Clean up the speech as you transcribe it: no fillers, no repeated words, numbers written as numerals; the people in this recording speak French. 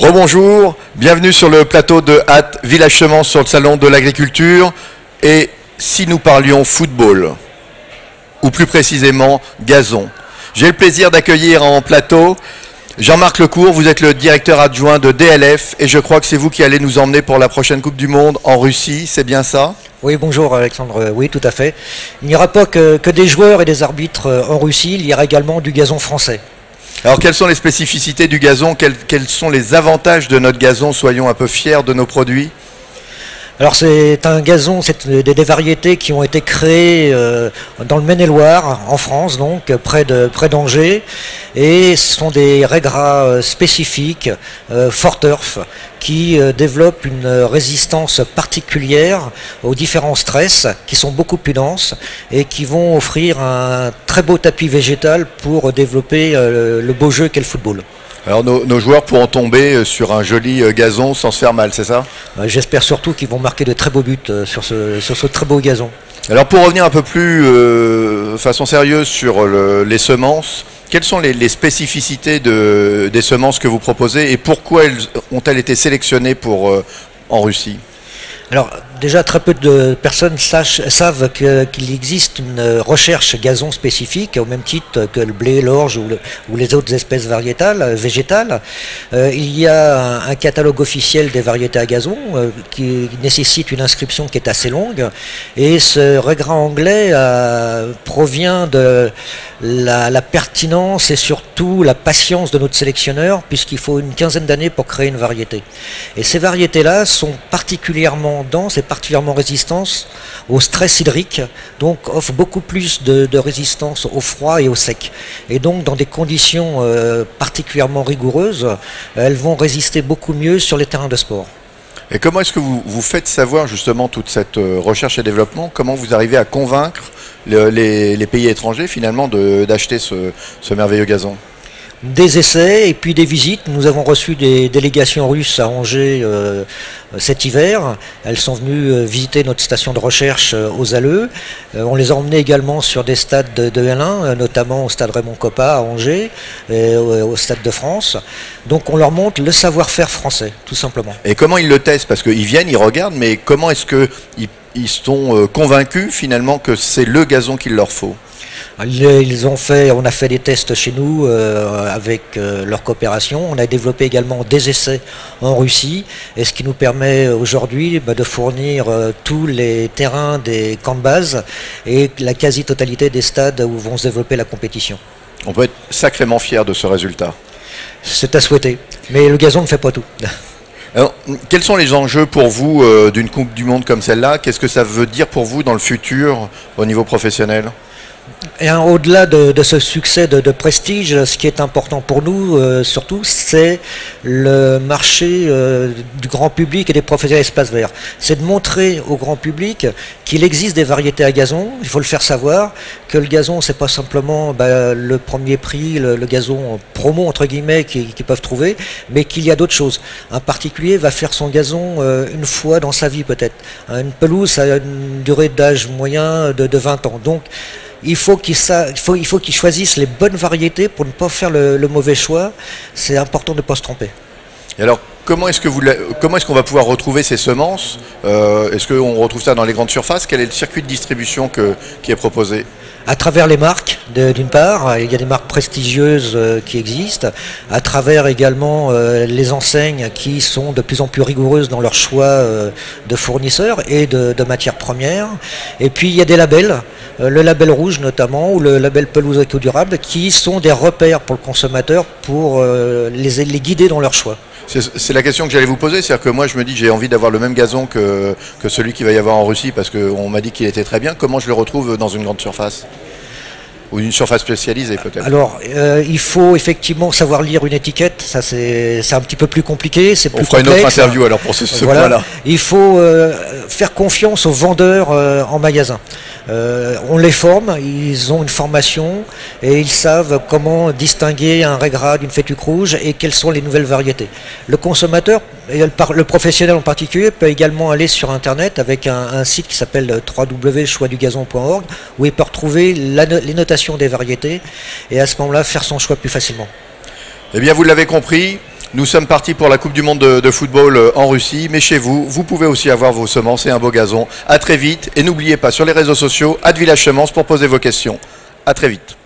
Rebonjour, bienvenue sur le plateau de Hatt Village Semence sur le salon de l'agriculture. Et si nous parlions football, ou plus précisément gazon, j'ai le plaisir d'accueillir en plateau Jean-Marc Lecourt. Vous êtes le directeur adjoint de DLF et je crois que c'est vous qui allez nous emmener pour la prochaine Coupe du Monde en Russie, c'est bien ça? Oui, bonjour Alexandre, oui tout à fait. Il n'y aura pas que des joueurs et des arbitres en Russie, il y aura également du gazon français. Alors quelles sont les spécificités du gazon, quels sont les avantages de notre gazon? Soyons un peu fiers de nos produits. Alors c'est un gazon, c'est des variétés qui ont été créées dans le Maine-et-Loire, en France, donc près d'Angers, et ce sont des raies spécifiques, Fort Turf, qui développent une résistance particulière aux différents stress, qui sont beaucoup plus denses et qui vont offrir un très beau tapis végétal pour développer le beau jeu qu'est le football. Alors nos joueurs pourront tomber sur un joli gazon sans se faire mal, c'est ça? J'espère surtout qu'ils vont marquer de très beaux buts sur ce très beau gazon. Alors pour revenir un peu plus façon sérieuse sur les semences, quelles sont les spécificités des semences que vous proposez et pourquoi ont-elles été sélectionnées en Russie? Alors déjà très peu de personnes savent qu'il existe une recherche gazon spécifique au même titre que le blé, l'orge ou les autres espèces végétales. Il y a un catalogue officiel des variétés à gazon qui nécessite une inscription qui est assez longue et ce régrat anglais provient de la pertinence et surtout la patience de notre sélectionneur puisqu'il faut une quinzaine d'années pour créer une variété. Et ces variétés-là sont particulièrement denses et particulièrement résistantes au stress hydrique, donc offrent beaucoup plus de résistance au froid et au sec. Et donc dans des conditions particulièrement rigoureuses, elles vont résister beaucoup mieux sur les terrains de sport. Et comment est-ce que vous faites savoir justement toute cette recherche et développement? Comment vous arrivez à convaincre les pays étrangers finalement d'acheter ce merveilleux gazon? Des essais et puis des visites. Nous avons reçu des délégations russes à Angers cet hiver. Elles sont venues visiter notre station de recherche aux Alleux. On les a emmenées également sur des stades de L1, notamment au stade Raymond Coppa à Angers et au stade de France. Donc on leur montre le savoir-faire français, tout simplement. Et comment ils le testent? Parce qu'ils viennent, ils regardent, mais comment est-ce qu'ils sont convaincus finalement que c'est le gazon qu'il leur faut? On a fait des tests chez nous avec leur coopération. On a développé également des essais en Russie, et ce qui nous permet aujourd'hui de fournir tous les terrains des camps de base et la quasi-totalité des stades où vont se développer la compétition. On peut être sacrément fier de ce résultat. C'est à souhaiter, mais le gazon ne fait pas tout. Alors, quels sont les enjeux pour vous d'une Coupe du Monde comme celle-là? Qu'est-ce que ça veut dire pour vous dans le futur au niveau professionnel? Et au-delà de ce succès de prestige, ce qui est important pour nous, surtout, c'est le marché du grand public et des professionnels d'espace vert. C'est de montrer au grand public qu'il existe des variétés à gazon, il faut le faire savoir, que le gazon, c'est pas simplement le premier prix, le gazon promo, entre guillemets, qu'ils peuvent trouver, mais qu'il y a d'autres choses. Un particulier va faire son gazon une fois dans sa vie, peut-être. Une pelouse, ça a une durée d'âge moyen de 20 ans. Donc, il faut qu'ils choisissent les bonnes variétés pour ne pas faire le mauvais choix. C'est important de ne pas se tromper. Et alors, comment est-ce qu'on va pouvoir retrouver ces semences? Est-ce qu'on retrouve ça dans les grandes surfaces? Quel est le circuit de distribution qui est proposé? À travers les marques, d'une part, il y a des marques prestigieuses qui existent, à travers également les enseignes qui sont de plus en plus rigoureuses dans leur choix de fournisseurs et de matières premières. Et puis il y a des labels, le label rouge notamment, ou le label pelouse éco-durable, qui sont des repères pour le consommateur pour les guider dans leur choix. C'est la question que j'allais vous poser, c'est-à-dire que moi je me dis que j'ai envie d'avoir le même gazon que celui qu'il va y avoir en Russie parce qu'on m'a dit qu'il était très bien. Comment je le retrouve dans une grande surface? Ou une surface spécialisée peut-être? Alors, il faut effectivement savoir lire une étiquette, ça c'est un petit peu plus compliqué, c'est plus complexe. On fera une autre interview alors pour ce point-là. Il faut faire confiance aux vendeurs en magasin. On les forme, ils ont une formation et ils savent comment distinguer un raigrade d'une fétuque rouge et quelles sont les nouvelles variétés. Le consommateur, et le professionnel en particulier, peut également aller sur internet avec un site qui s'appelle www.choixdugazon.org où il peut retrouver les notations des variétés et à ce moment-là faire son choix plus facilement. Eh bien vous l'avez compris, Nous sommes partis pour la Coupe du Monde de football en Russie, mais chez vous, vous pouvez aussi avoir vos semences et un beau gazon. À très vite, et n'oubliez pas sur les réseaux sociaux, @village-semence pour poser vos questions. À très vite.